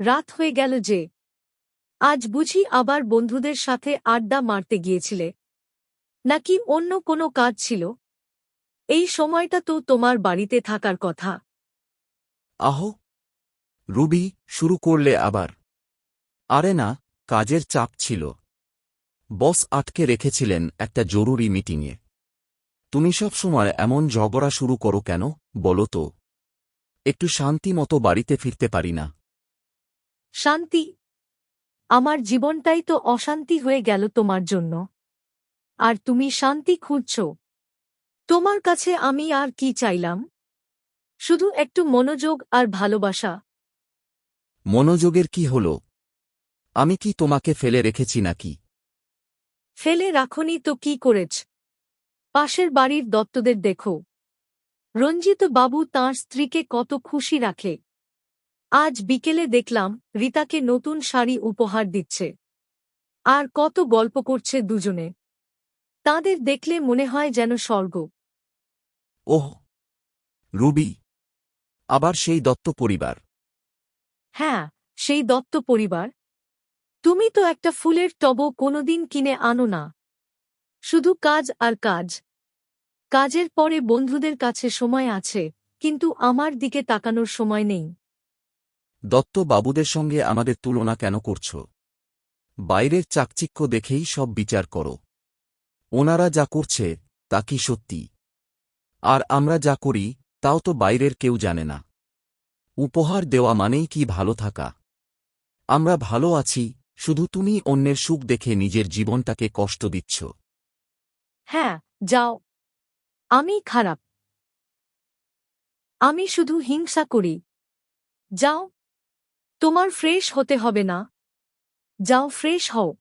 রাত হয়ে গেল যে। আজ বুঝি আবার বন্ধুদের সাথে আড্ডা মারতে গিয়েছিলে? নাকি অন্য কোনো কাজ ছিল? এই সময়টা তো তোমার বাড়িতে থাকার কথা। আহো রুবি, শুরু করলে আবার? আরে না, কাজের চাপ ছিল। বস আটকে রেখেছিলেন একটা জরুরি মিটিংয়ে। তুমি সব সময় এমন ঝগড়া শুরু করো কেন বলো তো? একটু শান্তি মতো বাড়িতে ফিরতে পারি না? শান্তি? আমার জীবনটাই তো অশান্তি হয়ে গেল তোমার জন্য। আর তুমি শান্তি খুঁজছ? তোমার কাছে আমি আর কি চাইলাম? শুধু একটু মনোযোগ আর ভালোবাসা। মনোযোগের কি হল? আমি কি তোমাকে ফেলে রেখেছি নাকি? ফেলে রাখনি তো কি করেছ? পাশের বাড়ির দত্তদের দেখো। রঞ্জিত বাবু তাঁর স্ত্রীকে কত খুশি রাখে। আজ বিকেলে দেখলাম রিতাকে নতুন শাড়ি উপহার দিচ্ছে। আর কত গল্প করছে দুজনে। তাদের দেখলে মনে হয় যেন স্বর্গ। ওহ রুবি, আবার সেই দত্ত পরিবার? হ্যাঁ, সেই দত্ত পরিবার। তুমি তো একটা ফুলের টবও কোনোদিন কিনে আনো না। শুধু কাজ আর কাজ। কাজের পরে বন্ধুদের কাছে সময় আছে, কিন্তু আমার দিকে তাকানোর সময় নেই। দত্ত বাবুদের সঙ্গে আমাদের তুলনা কেন করছ? বাইরের চাকচিক্য দেখেই সব বিচার করো। ওনারা যা করছে তা কি সত্যি? আর আমরা যা করি তাও তো বাইরের কেউ জানে না। উপহার দেওয়া মানেই কি ভালো থাকা? আমরা ভালো আছি, শুধু তুমি অন্যের সুখ দেখে নিজের জীবনটাকে কষ্ট দিচ্ছ। হ্যাঁ, যাও। আমি খারাপ। আমি শুধু হিংসা করি। যাও। তোমার ফ্রেশ হতে হবে না। যাও, ফ্রেশ হও।